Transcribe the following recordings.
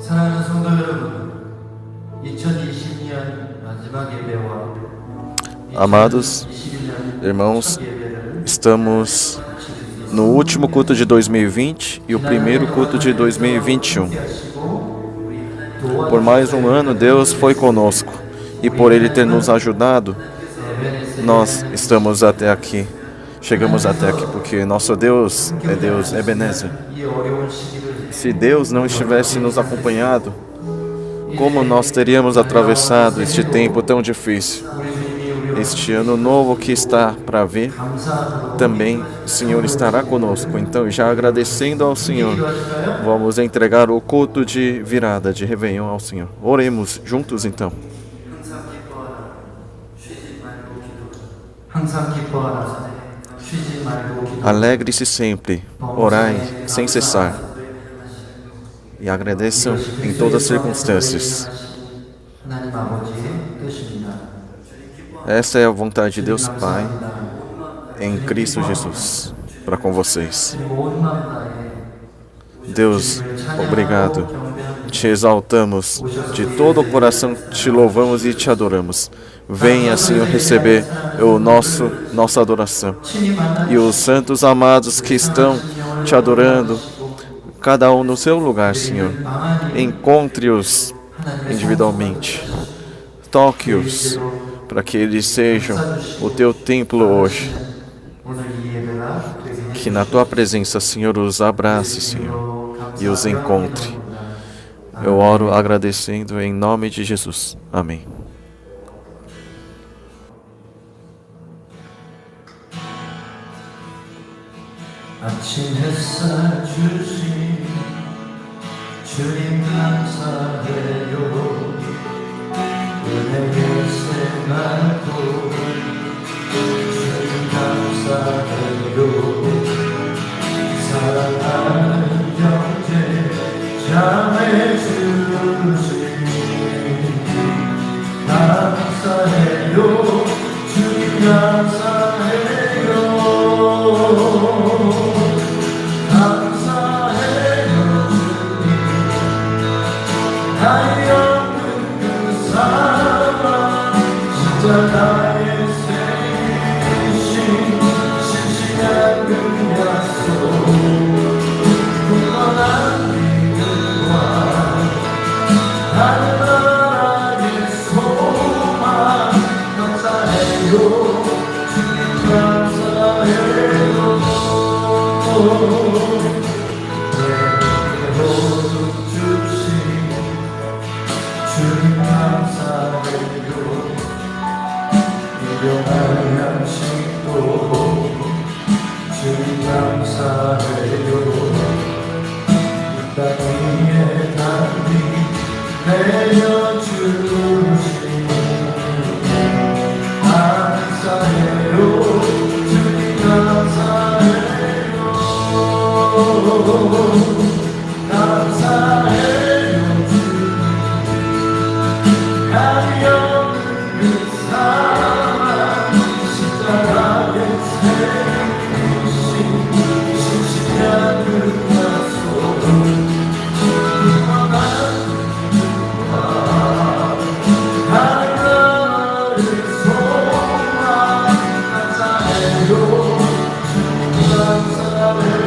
사랑하는 성도 여러분, 2020년 마지막 예배와 Amados irmãos, estamos no último culto de 2020 e o primeiro culto de 2021. Por mais um ano, Deus foi conosco e por Ele ter nos ajudado, nós estamos até aqui. Chegamos até aqui porque nosso Deus é Deus Ebenezer. Se Deus não estivesse nos acompanhado, como nós teríamos atravessado este tempo tão difícil? Este ano novo que está para vir, também o Senhor estará conosco. Então, já agradecendo ao Senhor, vamos entregar o culto de virada, de Réveillon ao Senhor. Oremos juntos então. Alegre-se sempre, orai sem cessar e agradeçam em todas as circunstâncias. Essa é a vontade de Deus Pai em Cristo Jesus para com vocês. Deus, obrigado. Te exaltamos de todo o coração, te louvamos e te adoramos. Venha, Senhor, receber nossa adoração. E os santos amados que estão te adorando, cada um no seu lugar, Senhor, encontre-os individualmente. Toque-os para que eles sejam o teu templo hoje. Que na tua presença, Senhor, os abrace, Senhor, e os encontre. Eu oro agradecendo em nome de Jesus. Amém. 아침 햇살 주신 주님 감사해요. 은혜 계세 말고 주님 감사해요. 사랑하는 형제 자매 주신 감사해요. 주님 감사해요. 나의 없는 그 사랑 진짜 나의 생신 신실한 그 약속 굳건한 믿음과 하늘나라의 소망 감사해요. 주님 감사해요. 주님 감사해요. 일용할 양식도 주님 감사해요. 이 땅 위에 담비 내려주신 감사해요. 주님 감사해요. 감사해요. 나의 없는 그 사랑 십자가의 생신 신실한 그 약속 굳건한 믿음과 하늘나라의 소망 감사해요. 주님 감사해요.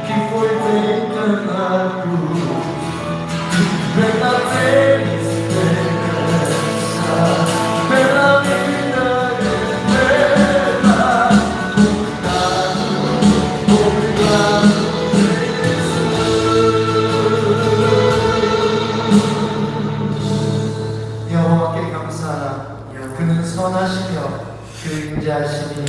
Que foi feito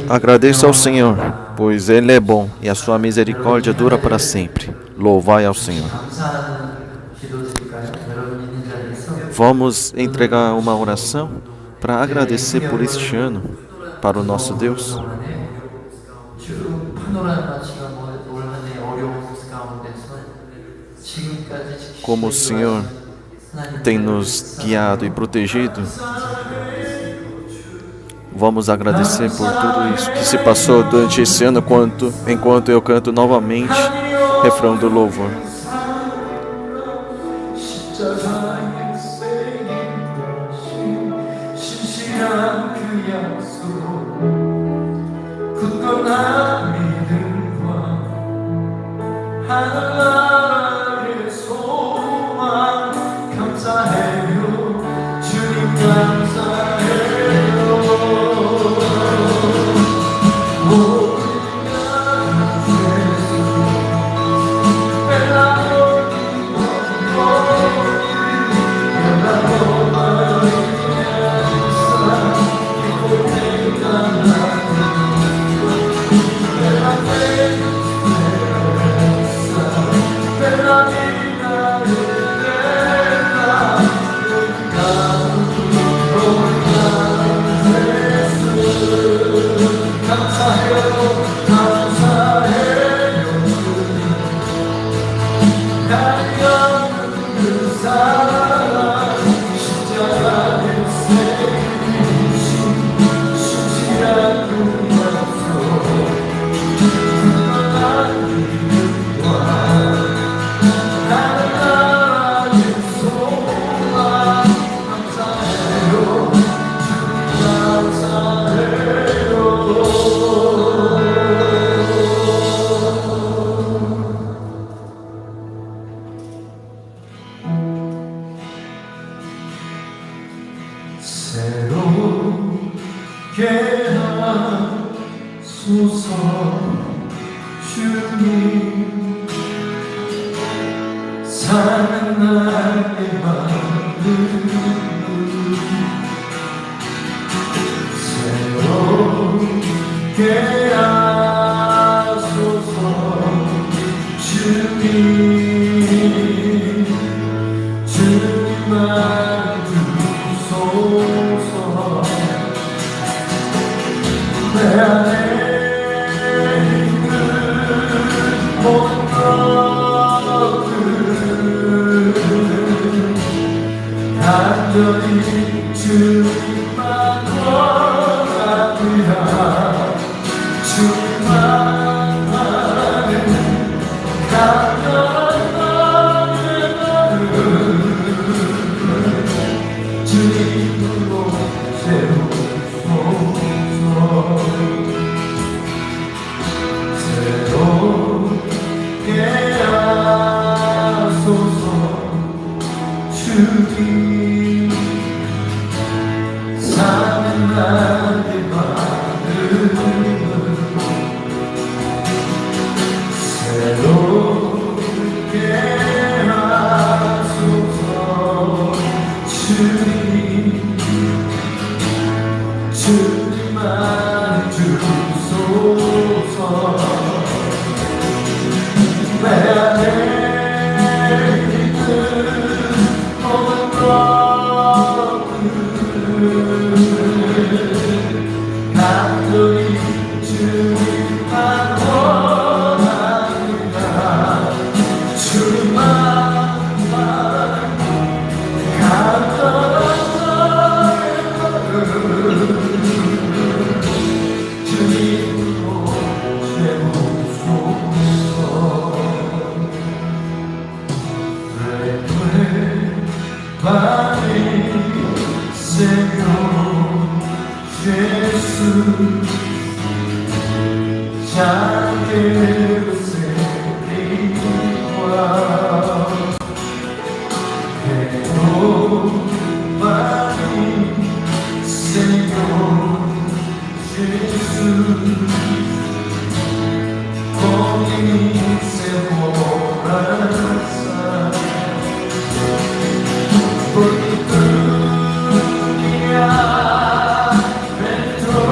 Agradeça ao Senhor, pois Ele é bom e a sua misericórdia dura para sempre. Louvai ao Senhor. 감사하는 기도 드릴까요? 여러분 있는 자리에서 Vamos entregar uma oração para agradecer por este ano para o nosso Deus. 쭉 파노라마치가 올 한해 어려운 가운데서 지금까지 Como o Senhor tem nos guiado e protegido, vamos agradecer por tudo isso que se passou durante esse ano, enquanto eu canto novamente refrão do louvor. 십자가에 새긴 것이 신실한 그 약속 굳건한 믿음과 하늘나라의 소망 감사해요 주님 감사해요 새롭게 하소서 주님 사는 날의 마음 새롭게 하소서 주님 주님만 주소서 내 안에 있는 모든 것들 간절히 주님만 원하노라 주님만 바라는 간절한 나의 마음 주님으로 채우소서 새롭게 하소서 주님 사는 나의 마음을 새롭게 하소서 주님 주님만 주소서 내 안에 있는 모든 것들 간절히 주님만 원합니다 주님만 간절한 나의 마음 주님으로 채우소서 Padre, Senhor Jesus, já quero ser igual. Padre, Senhor Jesus, com seu coração. Porque tu me has dentro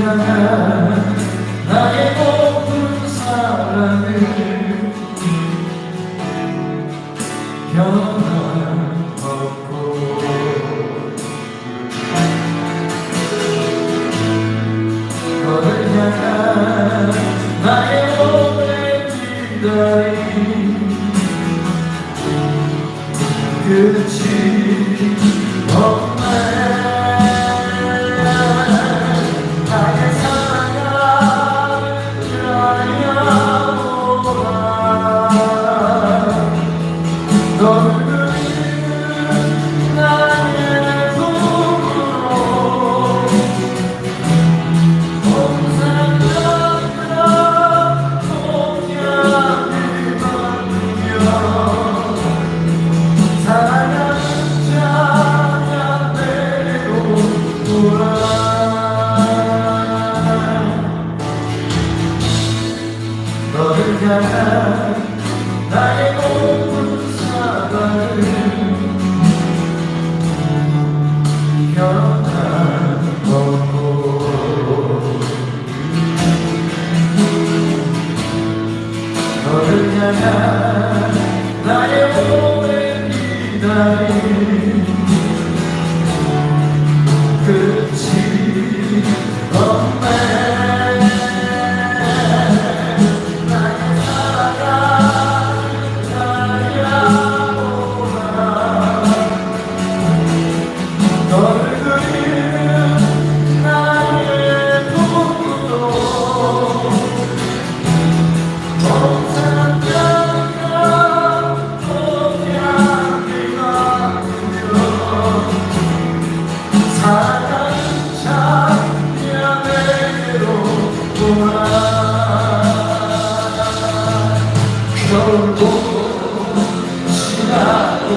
향한 나의 고픈 사랑을 변함없고 너를 향한 나의 오랜 기다림 끝이 없네. 나의 사랑을 달려오라 너를 그리는 나의 꿈으로 온 사랑과 동양을 만들며 사랑하는 자야 내게로 돌아 너를 향한 나의 고픈 사랑을 변함없고 너를 향한 나의 오랜 기다림 끝이 없네. 너를 그리는 나의 꿈으로 온 사랑과 동양을 만들어 사랑하는 자야 내게로 돌아 겨울도 지나고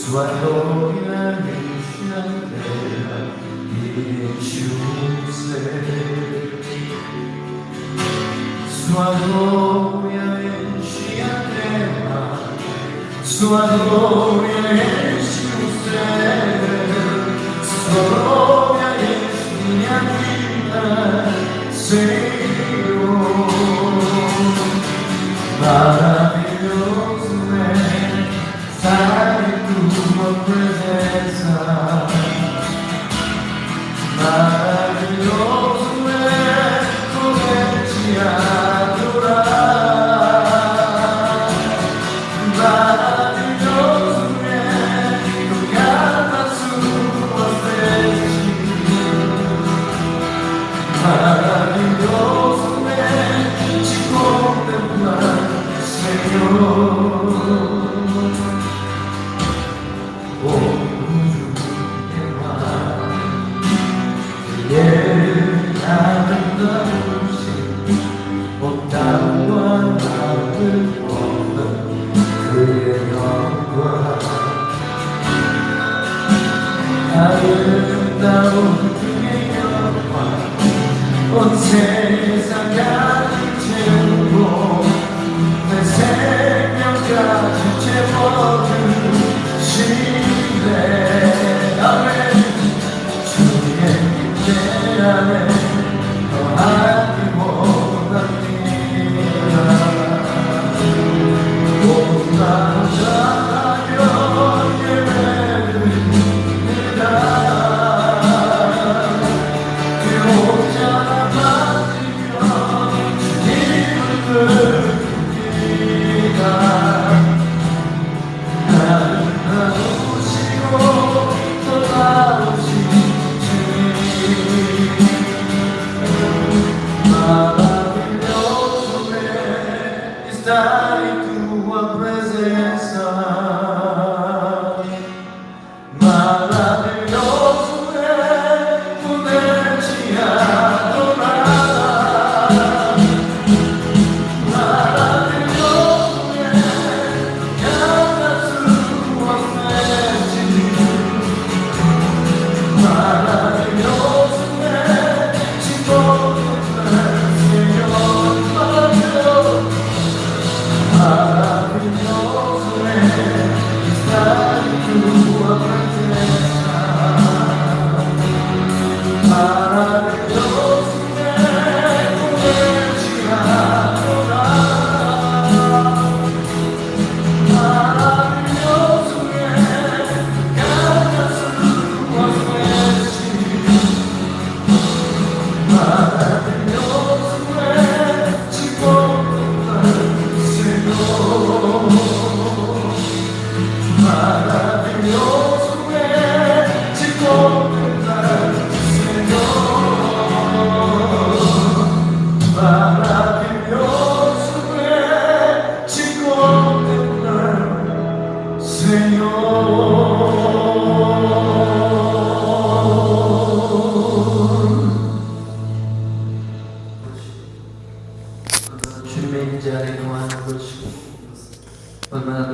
Sua gloria enche a terra e enche o céu. Sua glória enche a terra, sua glória enche o céu. Sua glória enche minha vida, Senhor. Maravilhoso é estar em tua presença.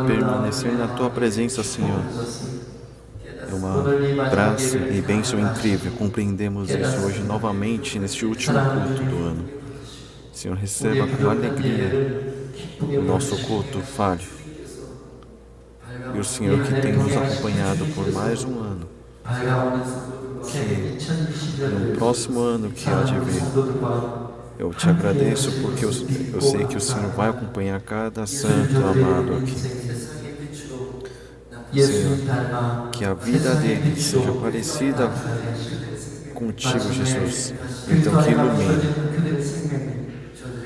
Permanecer na tua presença, Senhor, é uma graça e bênção incrível. Compreendemos isso hoje novamente, neste último culto do ano. Senhor, receba com alegria o nosso culto falho. E o Senhor que tem nos acompanhado por mais um ano, que no próximo ano que há de vir, eu te agradeço porque eu sei que o Senhor vai acompanhar cada santo amado aqui. Senhor, que a vida dele seja parecida contigo, Jesus. Então que ilumine.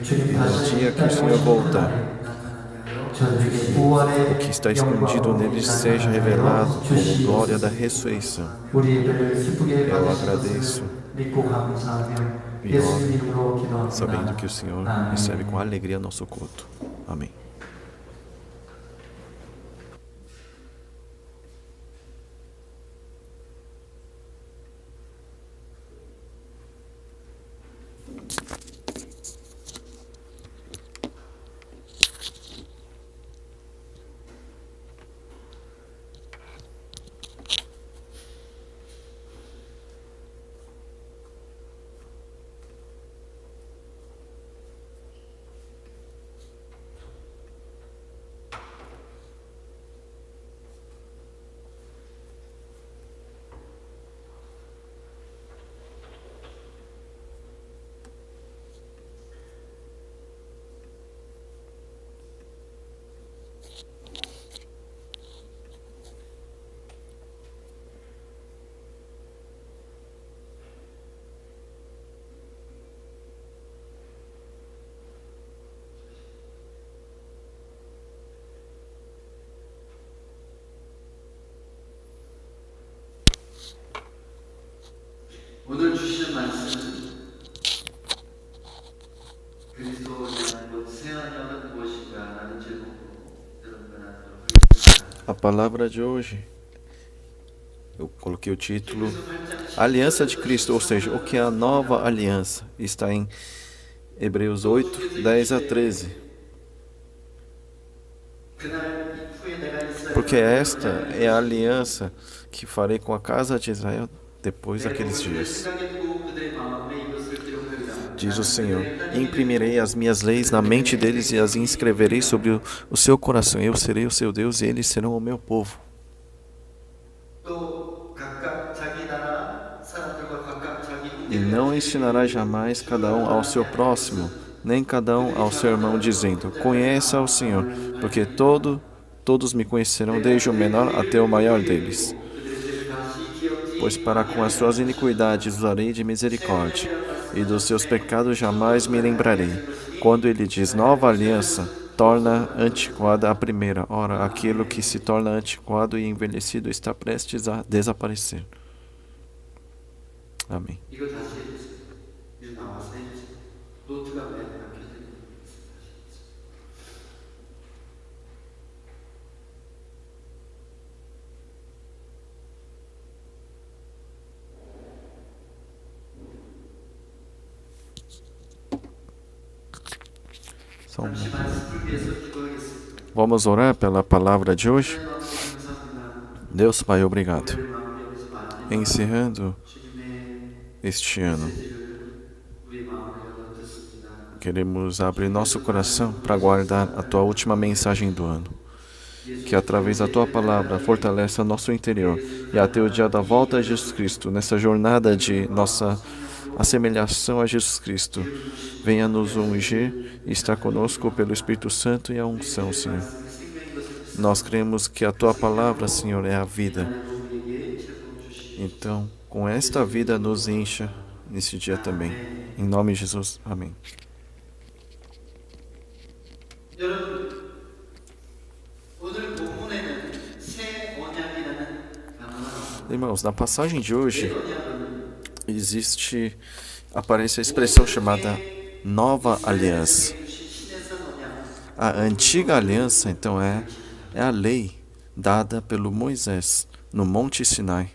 E no dia que o Senhor voltar, o que está escondido nele seja revelado como glória da ressurreição. Eu agradeço e oro, sabendo que o Senhor recebe com alegria nosso culto. Amém. 오늘 주시는 말씀은 그리스도에 대한 새 언약은 무엇인가라는 질문으로 여러분과 나누도록 하겠습니다. A palavra de hoje, eu coloquei o título Aliança de Cristo, ou seja, o que é a nova aliança. Está em Hebreus 8, 10 a 13. 그날 이후에 내가 Porque esta é a aliança que farei com a casa de Israel depois daqueles dias. 생각에 두고 그들의 마음에 이것을 기록하리라. Diz o Senhor, e imprimirei as minhas leis na mente deles e as inscreverei sobre o seu coração. Eu serei o seu Deus e eles serão o meu povo. 또 각각 자기 나라 사람들과 각각 자기 E não ensinará jamais cada um ao seu próximo, nem cada um ao seu irmão, dizendo, conheça o Senhor, porque todos me conhecerão, desde o menor até o maior deles. 그들의 죄를 다시 기억지 Pois para com as suas iniquidades usarei de misericórdia, e dos seus pecados jamais me lembrarei. Quando ele diz nova aliança, torna antiquada a primeira. Ora, aquilo que se torna antiquado e envelhecido está prestes a desaparecer. Amém. 이거 다시 해주세요. 이제 나와서 해주세요. 노트가 왜 남겨져 있는지 다시 해주세요. 잠시 말씀을 위해서 기도하겠습니다. Vamos orar pela palavra de hoje? 하나님 감사합니다. Deus Pai, obrigado. 오늘 마무리하면서 마지막 Encerrando 주님의 este ano, 메시지를 우리 마음에 열어 듣습니다. queremos abrir nosso coração para guardar a Tua última mensagem do ano. Que através da Tua palavra fortaleça nosso interior e até o dia da volta a Jesus Cristo, nessa jornada de nossa assemelhação a Jesus Cristo, venha nos ungir e estar conosco pelo Espírito Santo e a unção, Senhor. Nós cremos que a Tua palavra, Senhor, é a vida. Então, com esta vida nos encha nesse dia também. Em nome de Jesus, amém. 여러분, 오늘 본문에는 새 언약이라는 단어가 나옵니다. Irmãos, na passagem de hoje 언약은 aparece a expressão chamada nova aliança. 신에서 언약, A antiga aliança, então, é a lei dada pelo Moisés no Monte Sinai.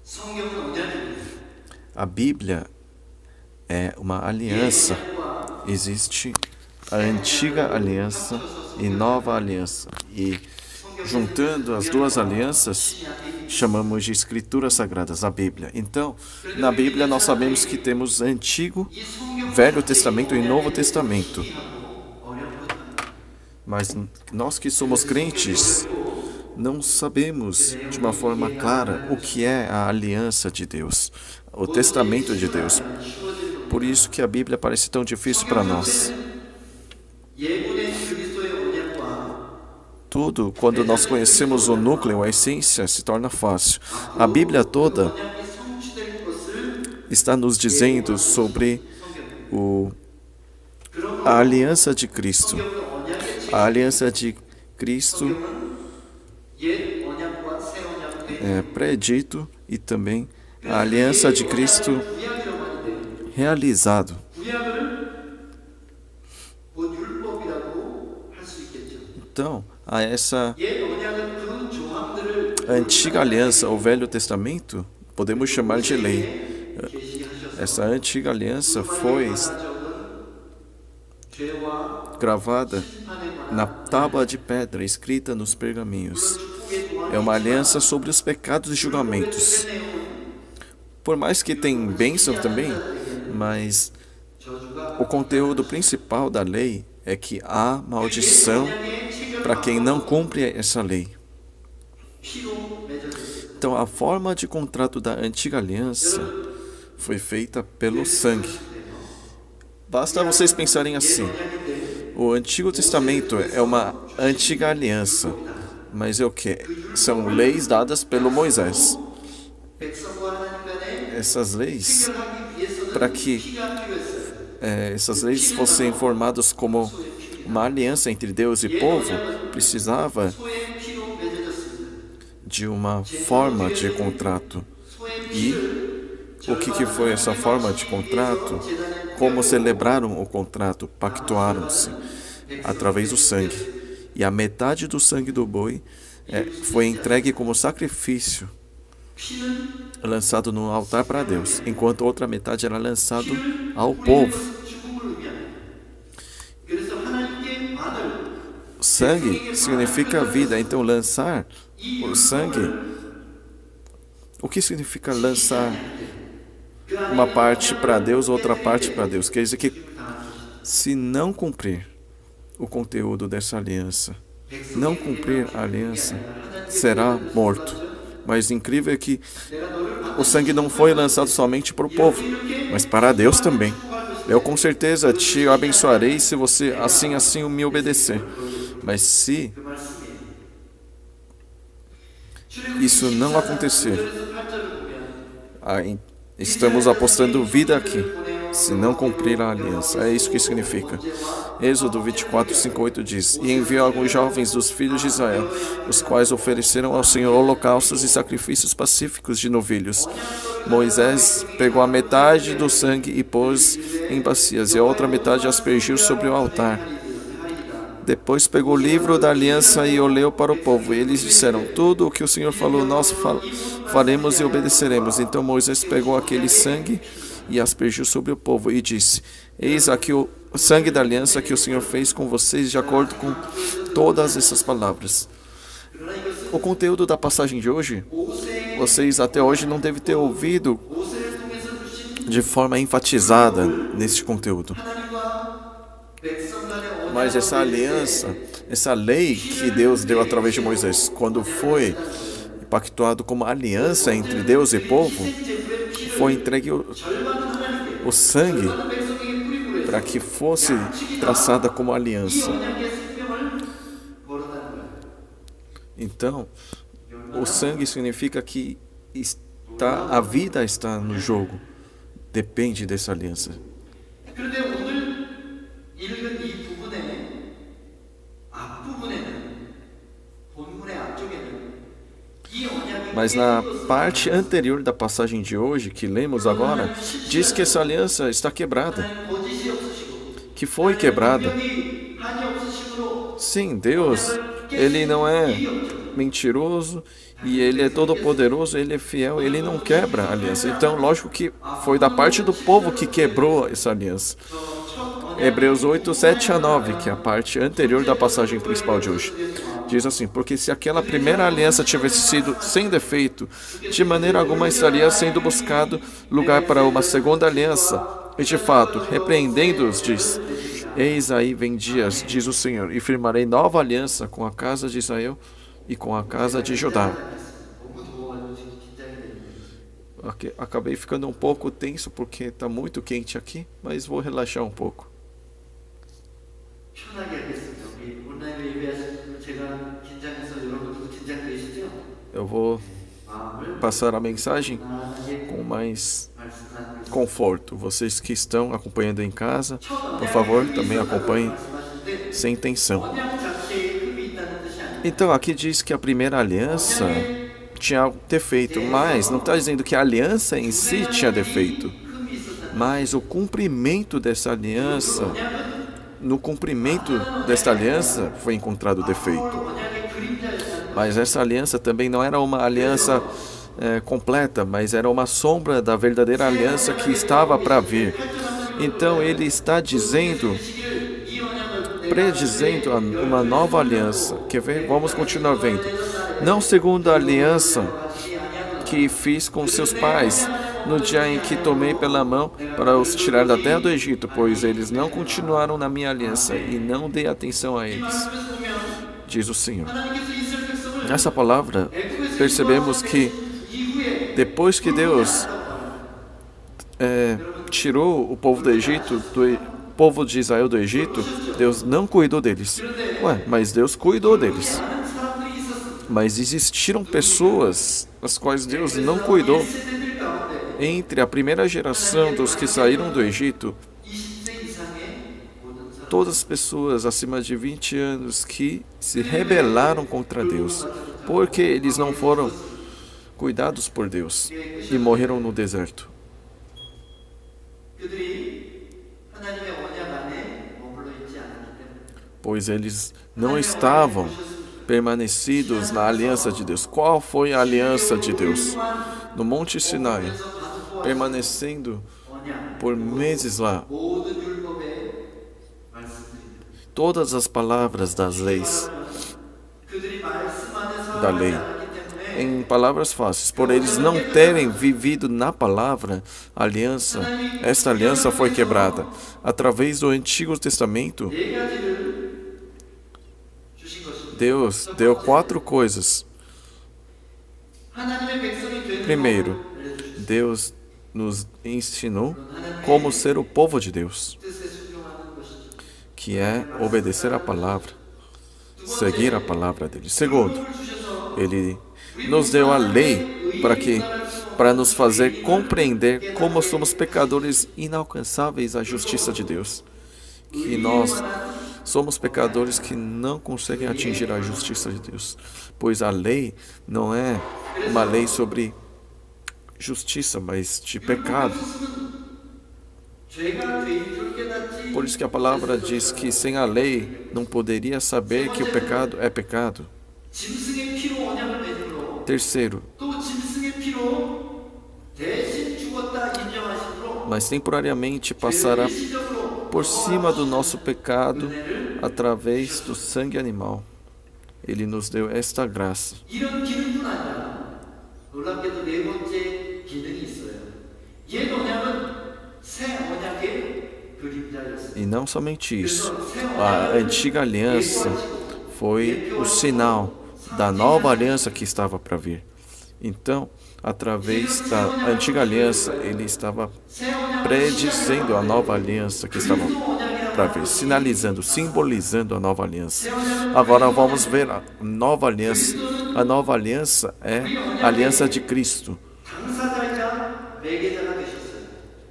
성경은 언약입니다. A Bíblia é uma aliança. Existe a antiga aliança e nova aliança. E juntando as duas alianças, chamamos de escrituras sagradas, a Bíblia. Então, na Bíblia nós sabemos que temos Antigo, Velho Testamento e Novo Testamento. Mas nós que somos crentes, não sabemos de uma forma clara o que é a aliança de Deus, o testamento de Deus. Por isso que a Bíblia parece tão difícil para nós. 예고된 그리스도의 언약과 Tudo, quando nós conhecemos o núcleo, a essência, se torna fácil. A Bíblia toda 언약이 성취될 것을 está nos dizendo sobre a aliança de Cristo. A aliança de Cristo 옛 언약과 새 언약의 é predito e também a aliança de Cristo 구약이라고 하는데 realizado. 구약을 곧 율법이라고 할 수 있겠죠. Então, a essa 옛 언약은 그 조항들을 antiga aliança, o Velho Testamento, podemos chamar de lei. 계시하셔서 Essa antiga aliança foi 적은 죄와 gravada 심판에 관한 na tábua de pedra, escrita nos pergaminhos. 축복의 조항 É uma aliança sobre os pecados e julgamentos. Por mais que tem bênção também, mas 저주가 o conteúdo principal da lei é que há maldição para quem não cumpre essa lei. 피로 맺어졌습니다. Então, a forma de contrato da antiga aliança foi feita pelo sangue. Basta vocês pensarem assim. O Antigo Testamento é uma antiga aliança, mas é o que? São leis dadas pelo Moisés. 백성과 하나님 간에 Essas leis, 해결하기 위해서는 para que 피가 필요했어요. essas leis fossem formadas como uma aliança entre Deus e povo, precisava 소의 피로 맺어졌습니다. de uma forma de contrato. E o que foi essa forma de contrato? Como celebraram o contrato? Pactuaram-se através do sangue. E a metade do sangue do boi foi entregue como sacrifício, lançado no altar para Deus, enquanto a outra metade era lançado ao povo. Sangue significa vida, então lançar o sangue. O que significa lançar uma parte para Deus, outra parte para Deus? Quer dizer que se não cumprir o conteúdo dessa aliança, não cumprir a aliança, será morto. Mas incrível é que o sangue não foi lançado somente para o povo, mas para Deus também. Eu com certeza te abençoarei se você assim me obedecer. Mas se isso não acontecer, estamos apostando vida aqui, se não cumprir a aliança. É isso que significa. Êxodo 24, 5, 8 diz: E enviou alguns jovens dos filhos de Israel, os quais ofereceram ao Senhor holocaustos e sacrifícios pacíficos de novilhos. Moisés pegou a metade do sangue e pôs em bacias, e a outra metade aspergiu sobre o altar. Depois pegou o livro da aliança e o leu para o povo. E eles disseram: Tudo o que o Senhor falou, nós faremos e obedeceremos. Então Moisés pegou aquele sangue e aspergiu sobre o povo e disse: Eis aqui o sangue da aliança que o Senhor fez com vocês, de acordo com todas essas palavras. O conteúdo da passagem de hoje, vocês até hoje não devem ter ouvido de forma enfatizada neste conteúdo. Mas essa aliança, essa lei que Deus deu através de Moisés, quando foi pactuado como aliança entre Deus e povo, foi entregue o sangue para que fosse traçada como aliança. Então, o sangue significa que a vida está no jogo. Depende dessa aliança. Mas na parte anterior da passagem de hoje, que lemos agora, diz que essa aliança está quebrada. Que foi quebrada. Sim, Deus, Ele não é mentiroso e Ele é todo-poderoso, Ele é fiel, Ele não quebra a aliança. Então, lógico que foi da parte do povo que quebrou essa aliança. Hebreus 8, 7 a 9, que é a parte anterior da passagem principal de hoje. Diz assim: Porque se aquela primeira aliança tivesse sido sem defeito, de maneira alguma estaria sendo buscado lugar para uma segunda aliança. E de fato, repreendendo-os, diz: Eis aí vem dias, diz o Senhor, e firmarei nova aliança com a casa de Israel e com a casa de Judá. Acabei ficando um pouco tenso porque está muito quente aqui, mas vou relaxar um pouco. Eu vou passar a mensagem com mais conforto. Vocês que estão acompanhando em casa, por favor, também acompanhem sem tensão. Então, aqui diz que a primeira aliança tinha defeito, mas não está dizendo que a aliança em si tinha defeito, mas o cumprimento dessa aliança, no cumprimento desta aliança foi encontrado defeito. Mas essa aliança também não era uma aliança completa, mas era uma sombra da verdadeira aliança que estava para vir. Então ele está predizendo uma nova aliança. Quer ver? Vamos continuar vendo. Não segundo a aliança que fiz com seus pais, no dia em que tomei pela mão para os tirar da terra do Egito, pois eles não continuaram na minha aliança e não dei atenção a eles, diz o Senhor. Nessa palavra, percebemos que depois que Deus tirou o povo do Egito, povo de Israel do Egito, Deus não cuidou deles. Mas Deus cuidou deles. Mas existiram pessoas as quais Deus não cuidou. Entre a primeira geração dos que saíram do Egito, todas as pessoas acima de 20 anos que se rebelaram contra Deus. porque eles não foram cuidados por Deus e morreram no deserto. Pois eles não estavam permanecidos na aliança de Deus. Qual foi a aliança de Deus? No Monte Sinai, permanecendo por meses lá. Todas as palavras das leis, da lei, em palavras fáceis, por eles não terem vivido na palavra, esta aliança foi quebrada. Através do Antigo Testamento, Deus deu 4 coisas. Primeiro, Deus nos ensinou como ser o povo de Deus, que é obedecer a palavra, seguir a palavra dele. Segundo, ele nos deu a lei para nos fazer compreender como somos pecadores inalcançáveis à justiça de Deus, que nós somos pecadores que não conseguem atingir a justiça de Deus, pois a lei não é uma lei sobre justiça, mas de pecado. Por isso que a palavra diz que sem a lei não poderia saber que o pecado é pecado. Terceiro, mas temporariamente passará por cima do nosso pecado através do sangue animal. Ele nos deu esta graça. E não somente isso, a antiga aliança foi o sinal da nova aliança que estava para vir. Então, através da antiga aliança, ele estava predizendo a nova aliança que estava para vir, sinalizando, simbolizando a nova aliança. Agora vamos ver a nova aliança. A nova aliança é a aliança de Cristo.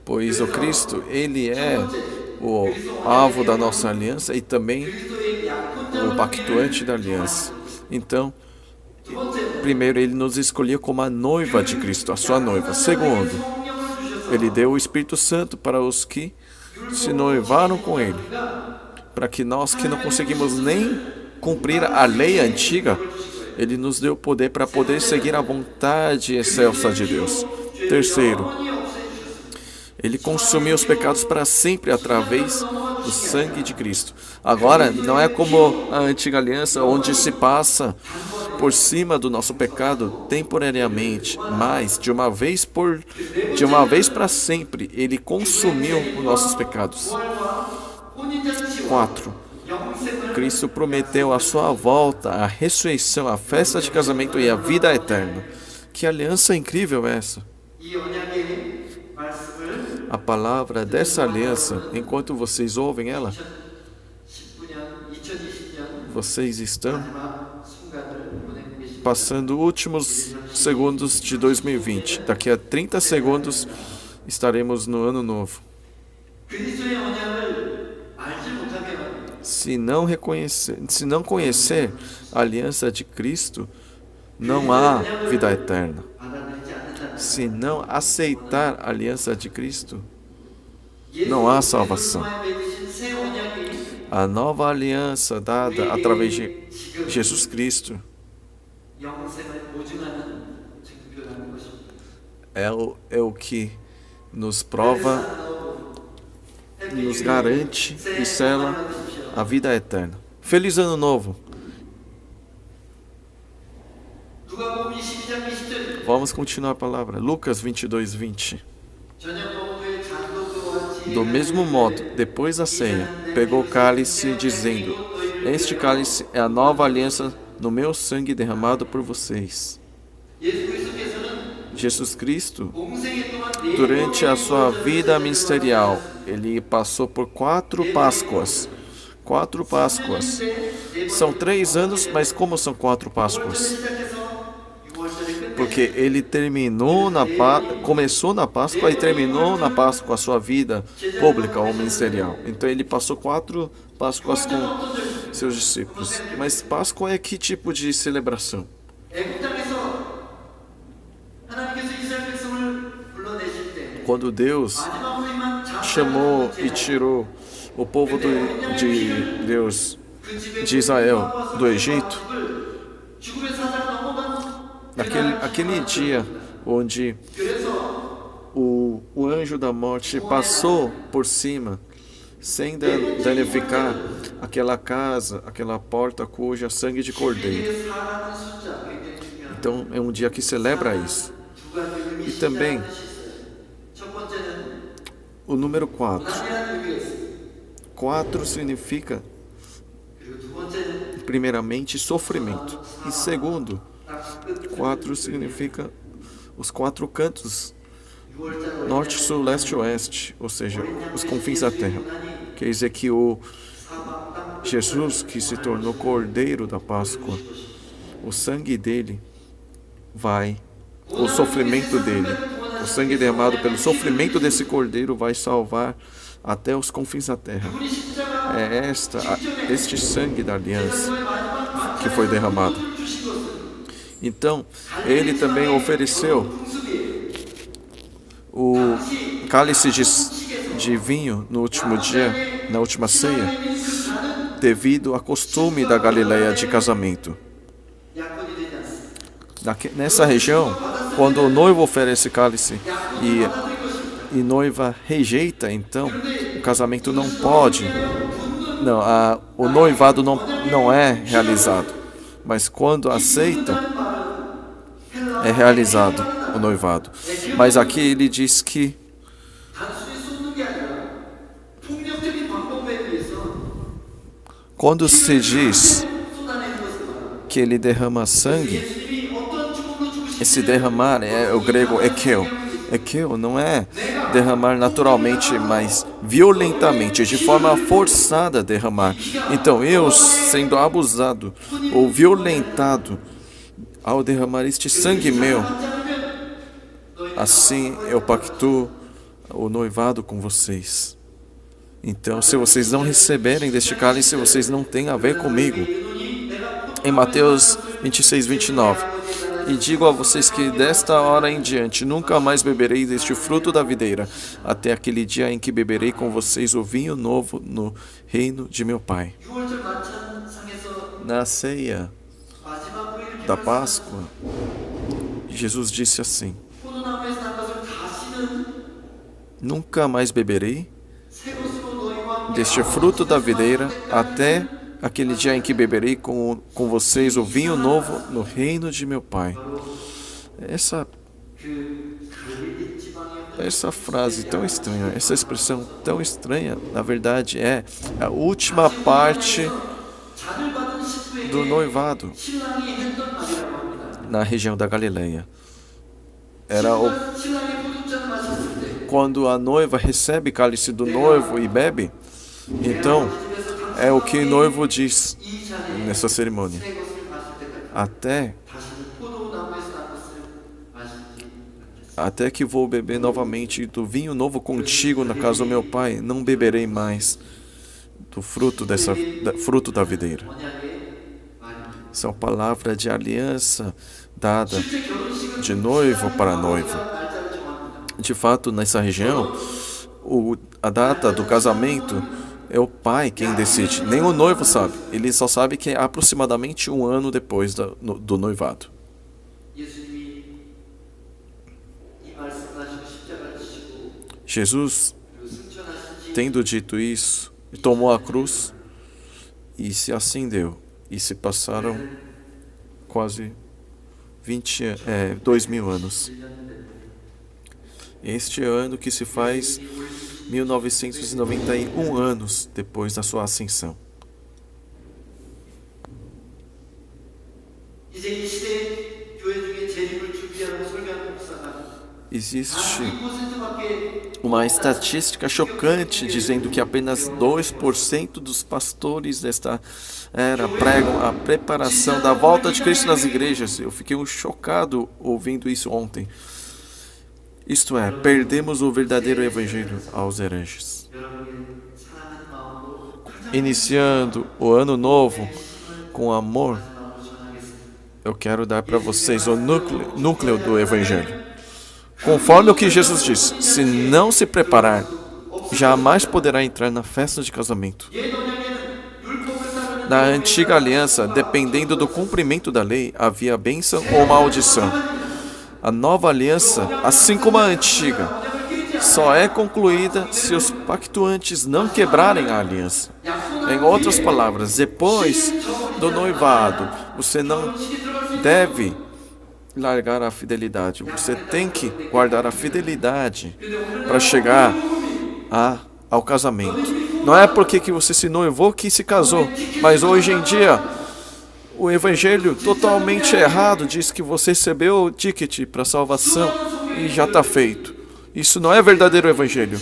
Pois o Cristo, ele é o alvo da nossa aliança e também o pactuante da aliança. Então, primeiro, ele nos escolheu como a noiva de Cristo, a sua noiva. Segundo, ele deu o Espírito Santo para os que se noivaram com ele, para que nós que não conseguimos nem cumprir a lei antiga, ele nos deu poder para poder seguir a vontade excelsa de Deus. Terceiro, ele consumiu os pecados para sempre através do sangue de Cristo. Agora, não é como a antiga aliança, onde se passa por cima do nosso pecado temporariamente, mas de uma vez para sempre, ele consumiu os nossos pecados. 4. Cristo prometeu a sua volta, a ressurreição, a festa de casamento e a vida eterna. Que aliança incrível é essa? A palavra dessa aliança, enquanto vocês ouvem ela, vocês estão passando últimos segundos de 2020. Daqui a 30 segundos estaremos no ano novo. Se não conhecer a aliança de Cristo, não há vida eterna. Se não aceitar a aliança de Cristo, não há salvação. A nova aliança dada através de Jesus Cristo é o que nos prova, nos garante e sela a vida eterna. Feliz Ano Novo! Vamos continuar a palavra. Lucas 22:20. Do mesmo modo, depois da ceia, pegou o cálice, dizendo: Este cálice é a nova aliança no meu sangue derramado por vocês. Jesus Cristo, durante a sua vida ministerial, ele passou por 4 Páscoas. 4 Páscoas. São 3 anos, mas como são 4 Páscoas? Porque ele começou na Páscoa e terminou na Páscoa a sua vida pública ou ministerial. Então ele passou 4 Páscoas com seus discípulos. Mas Páscoa é que tipo de celebração? quando Deus chamou e tirou o povo de Deus, de Israel, do Egito, aquele dia onde o anjo da morte passou por cima, sem danificar aquela casa, aquela porta cuja sangue de cordeiro. Então é um dia que celebra isso. E também o número 4. 4 significa, primeiramente, sofrimento. E segundo, 4 significa os 4 cantos, norte, sul, leste e oeste, ou seja, os confins da terra. Quer dizer que o Jesus, que se tornou Cordeiro da Páscoa, o sangue dele o sofrimento dele, o sangue derramado pelo sofrimento desse Cordeiro vai salvar até os confins da terra. É este sangue da aliança que foi derramado. Então, ele também ofereceu o cálice de vinho no último dia, na última ceia, devido ao costume da Galileia de casamento. Nessa região, quando o noivo oferece cálice e noiva rejeita, então o casamento não pode, o noivado não é realizado. Mas quando aceita, é realizado o noivado. Mas aqui ele diz que quando se diz que ele derrama sangue, esse derramar é o grego ekeo. Ekeo não é derramar naturalmente, mas violentamente, de forma forçada derramar. Então eu, sendo abusado ou violentado ao derramar este sangue meu, assim eu pactuo o noivado com vocês. Então, se vocês não receberem deste cálice, vocês não têm a ver comigo. Em Mateus 26, 29. E digo a vocês que desta hora em diante nunca mais beberei deste fruto da videira, até aquele dia em que beberei com vocês o vinho novo no reino de meu Pai. Na ceia da Páscoa, Jesus disse assim: nunca mais beberei deste fruto da videira, até aquele dia em que beberei com vocês o vinho novo no reino de meu Pai. Essa frase tão estranha, essa expressão tão estranha, na verdade é a última parte do noivado na região da Galileia. Era quando a noiva recebe cálice do noivo e bebe, então é o que o noivo diz nessa cerimônia: até que vou beber novamente do vinho novo contigo na casa do meu pai, não beberei mais do fruto fruto da videira. São palavras de aliança dada de noivo para noivo. De fato, nessa região, a data do casamento é o pai quem decide. Nem o noivo sabe. Ele só sabe que é aproximadamente 1 ano depois do noivado. Jesus, tendo dito isso, tomou a cruz e se acendeu. E se passaram quase 2.000 anos. Este ano que se faz 1991 anos depois da sua ascensão. Existe uma estatística chocante dizendo que apenas 2% dos pastores desta era pregam a preparação da volta de Cristo nas igrejas. Eu fiquei chocado ouvindo isso ontem. Isto é, perdemos o verdadeiro evangelho aos hereges. Iniciando o ano novo com amor, eu quero dar para vocês o núcleo do evangelho. Conforme o que Jesus disse, se não se preparar, jamais poderá entrar na festa de casamento. Na antiga aliança, dependendo do cumprimento da lei, havia bênção ou maldição. A nova aliança, assim como a antiga, só é concluída se os pactuantes não quebrarem a aliança. Em outras palavras, depois do noivado, você não deve largar a fidelidade. Você tem que guardar a fidelidade para chegar ao casamento. Não é porque que você se noivou que se casou, mas hoje em dia o evangelho totalmente errado diz que você recebeu o ticket para salvação e já está feito. Isso não é verdadeiro evangelho.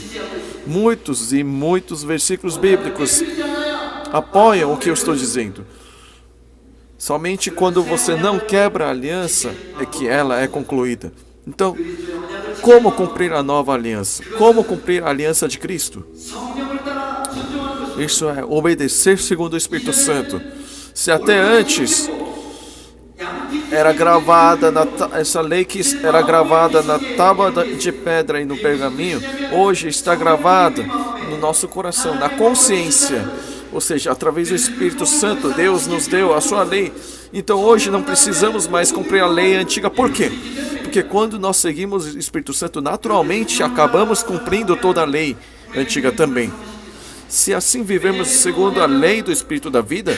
Muitos e muitos versículos bíblicos apoiam o que eu estou dizendo. Somente quando você não quebra a aliança é que ela é concluída. Então, como cumprir a nova aliança? Como cumprir a aliança de Cristo? Isso é obedecer segundo o Espírito Santo. Se até antes era gravada essa lei que era gravada na tábua de pedra e no pergaminho, hoje está gravada no nosso coração, na consciência. Ou seja, através do Espírito Santo, Deus nos deu a sua lei. Então hoje não precisamos mais cumprir a lei antiga. Por quê? Porque quando nós seguimos o Espírito Santo, naturalmente acabamos cumprindo toda a lei antiga também. Se assim vivemos segundo a lei do Espírito da vida,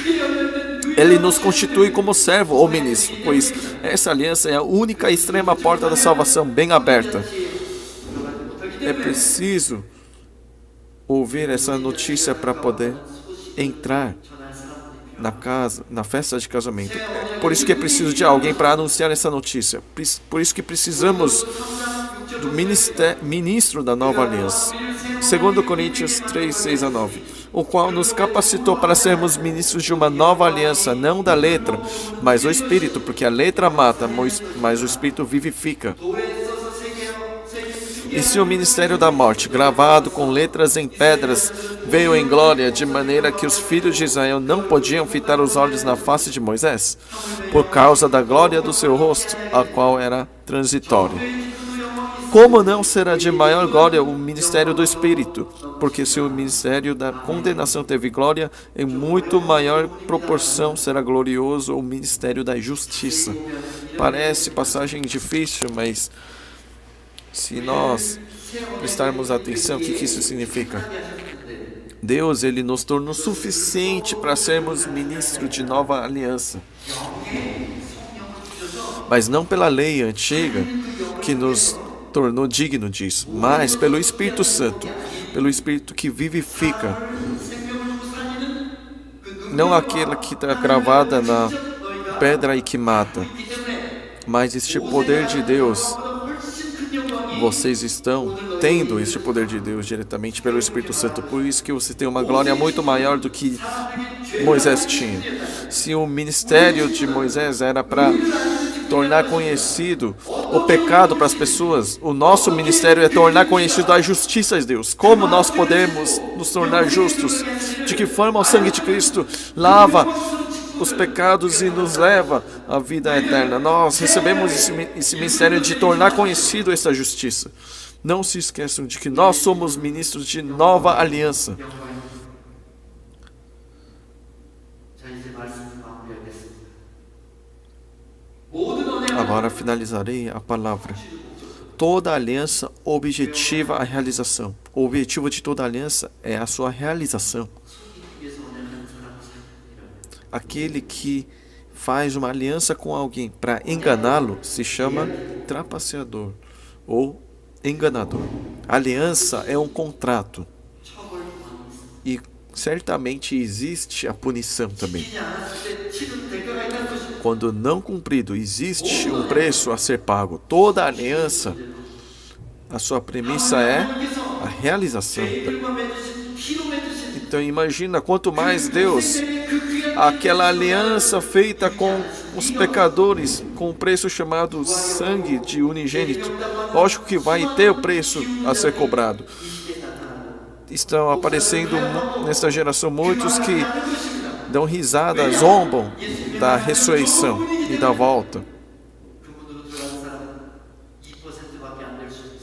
ele nos constitui como servo ou ministro, pois essa aliança é a única e extrema porta da salvação bem aberta. É preciso ouvir essa notícia para poder entrar na casa, na festa de casamento. Por isso que é preciso de alguém para anunciar essa notícia. Por isso que precisamos do ministro da nova aliança. 2 Coríntios 3, 6 a 9. O qual nos capacitou para sermos ministros de uma nova aliança, não da letra, mas o Espírito, porque a letra mata, mas o Espírito vivifica. E se o ministério da morte, gravado com letras em pedras, veio em glória, de maneira que os filhos de Israel não podiam fitar os olhos na face de Moisés, por causa da glória do seu rosto, a qual era transitória. Como não será de maior glória o ministério do Espírito? Porque se o ministério da condenação teve glória, em muito maior proporção será glorioso o ministério da justiça. Parece passagem difícil, mas se nós prestarmos atenção, o que isso significa? Deus, ele nos tornou suficiente para sermos ministros de nova aliança. Mas não pela lei antiga que nos tornou digno disso, mas pelo Espírito Santo, pelo Espírito que vivifica. Não aquela que está gravada na pedra e que mata, mas este poder de Deus. Vocês estão tendo este poder de Deus diretamente pelo Espírito Santo. Por isso que você tem uma glória muito maior do que Moisés tinha. Se o ministério de Moisés era para tornar conhecido o pecado para as pessoas, o nosso ministério é tornar conhecido a justiça de Deus. Como nós podemos nos tornar justos? De que forma o sangue de Cristo lava os pecados e nos leva à vida eterna. Nós recebemos esse ministério de tornar conhecido essa justiça. Não se esqueçam de que nós somos ministros de nova aliança. Agora finalizarei a palavra. Toda aliança objetiva a realização. O objetivo de toda aliança é a sua realização. Aquele que faz uma aliança com alguém para enganá-lo se chama trapaceador ou enganador. A aliança é um contrato e certamente existe a punição também. Quando não cumprido, existe um preço a ser pago. Toda aliança, a sua premissa é a realização. Então imagina, quanto mais Deus, aquela aliança feita com os pecadores, com o preço chamado sangue de unigênito, lógico que vai ter o preço a ser cobrado. Estão aparecendo nesta geração muitos que dão risada, zombam da ressurreição e da volta.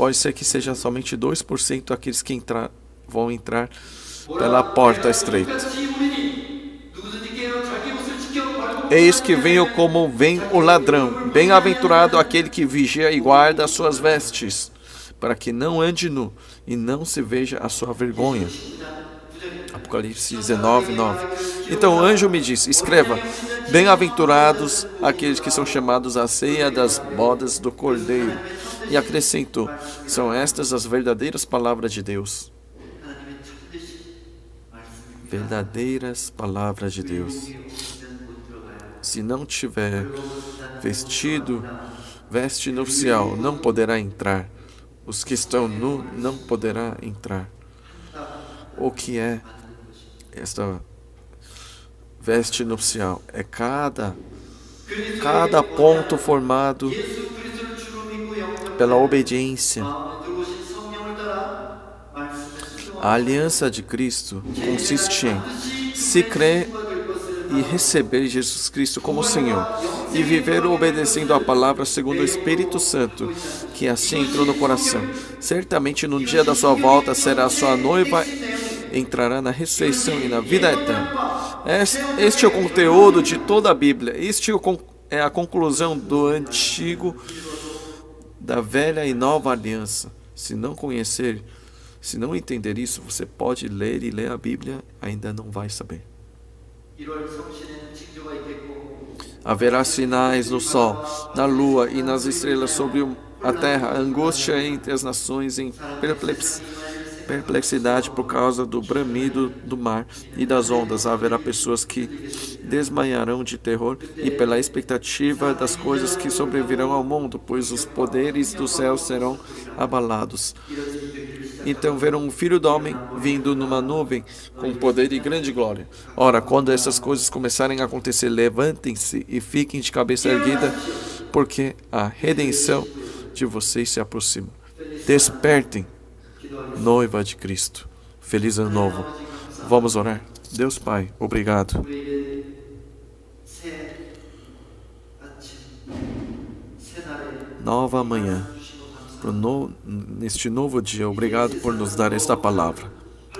pode ser que seja somente 2% aqueles que vão entrar pela porta estreita. Eis que venho como vem o ladrão. Bem-aventurado aquele que vigia e guarda as suas vestes, para que não ande nu e não se veja a sua vergonha. Apocalipse 19, 9. Então o anjo me disse: escreva, bem-aventurados aqueles que são chamados à ceia das bodas do Cordeiro. E acrescentou: são estas as verdadeiras palavras de Deus. Verdadeiras palavras de Deus. Se não tiver veste nupcial, não poderá entrar. Os que estão nu não poderá entrar. O que é esta veste nupcial? É cada ponto formado pela obediência. A aliança de Cristo consiste em se crer e receber Jesus Cristo como Senhor e viver obedecendo a palavra segundo o Espírito Santo, que assim entrou no coração. Certamente no dia da sua volta será sua noiva, entrará na ressurreição e na vida eterna. Este é o conteúdo de toda a Bíblia. Este é a conclusão do antigo, da velha e nova aliança. Se não entender isso, você pode ler e ler a Bíblia, ainda não vai saber. Haverá sinais no sol, na lua e nas estrelas sobre a terra, angústia entre as nações em perplexidade por causa do bramido do mar e das ondas. Haverá pessoas que desmaiarão de terror e pela expectativa das coisas que sobrevirão ao mundo, pois os poderes do céu serão abalados. Então verão o Filho do Homem vindo numa nuvem com poder e grande glória. Ora, quando essas coisas começarem a acontecer, levantem-se e fiquem de cabeça erguida, porque a redenção de vocês se aproxima. Despertem, noiva de Cristo. Feliz ano novo. Vamos orar. Deus Pai, obrigado. Nova manhã. Neste novo dia, obrigado por nos dar esta palavra.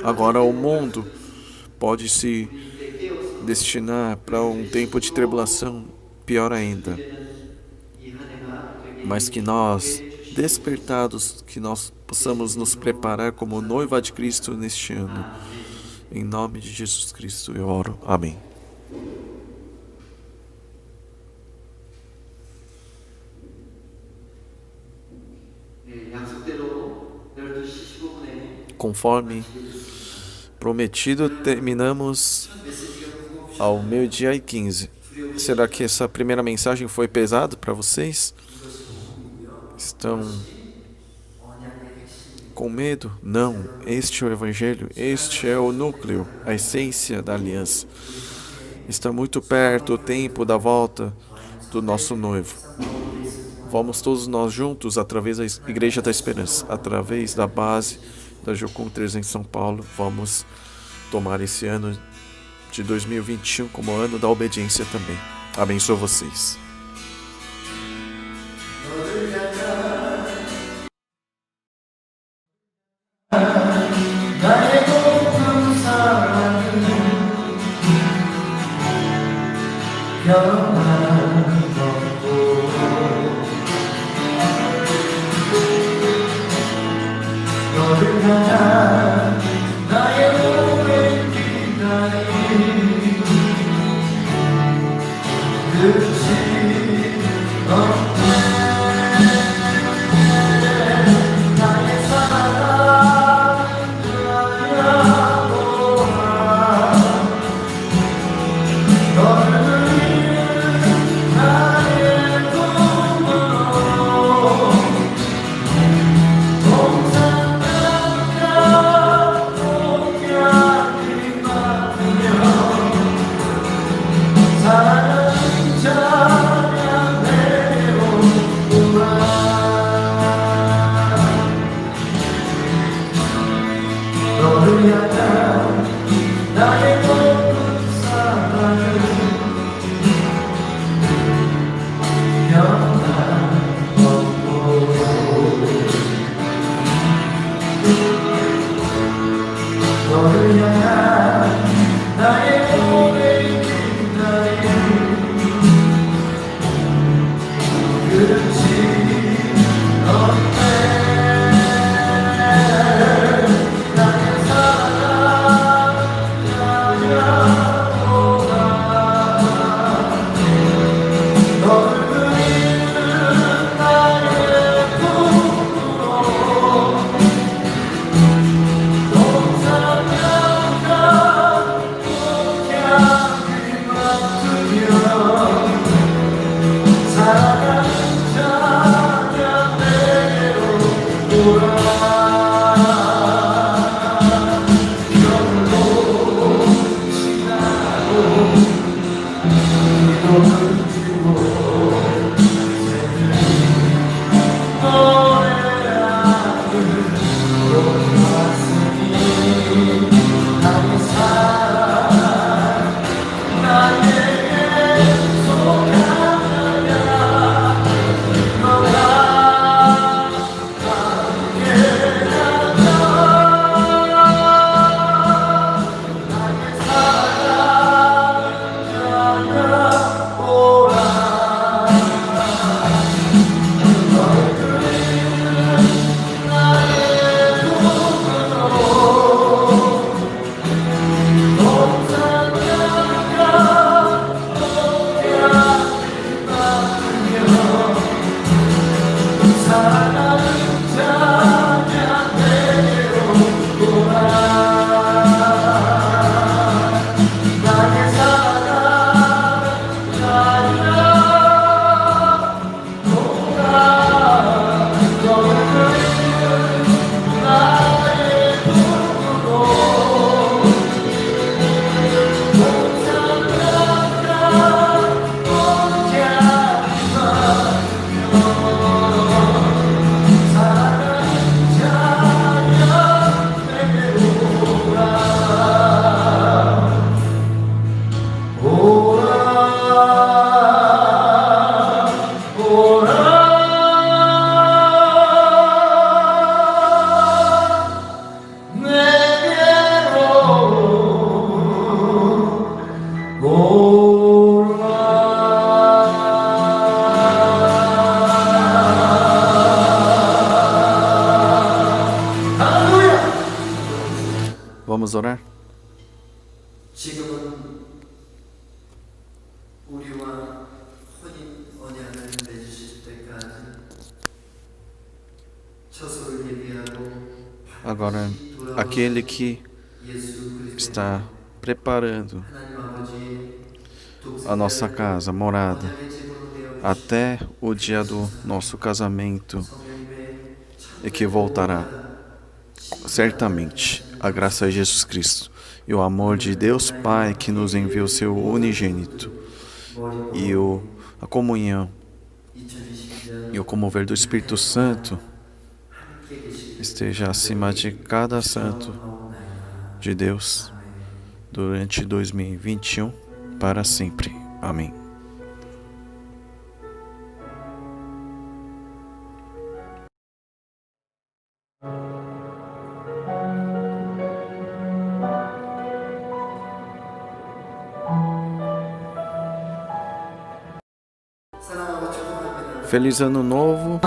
Agora o mundo pode se destinar para um tempo de tribulação, pior ainda. Mas que nós, despertados, que nós possamos nos preparar como noiva de Cristo neste ano. Em nome de Jesus Cristo eu oro. Amém. Conforme prometido, terminamos ao 12h15. Será que essa primeira mensagem foi pesada para vocês? Estão com medo? Não. Este é o Evangelho, este é o núcleo, a essência da aliança. Está muito perto o tempo da volta do nosso noivo. Vamos todos nós juntos, através da Igreja da Esperança, através da base da Jocum 3 em São Paulo, vamos tomar esse ano de 2021 como ano da obediência também. Abençoe vocês. 너를 향한 나의 모든 사랑을 Vamos orar? 지금은 우리와 혼인 언약을 맺으실 때까지 처소를 예비하고 Agora, aquele que 예수 그리스도의 está preparando 하나님 아버지의 a nossa casa, morada, 언약의 제물로 되어 até o dia do nosso casamento 성령님의 e que voltará certamente a graça de Jesus Cristo e o amor de Deus Pai que nos enviou seu unigênito e a comunhão e o comover do Espírito Santo esteja acima de cada santo de Deus durante 2021 para sempre. Amém. 사랑하고 축복합니다. Feliz Ano Novo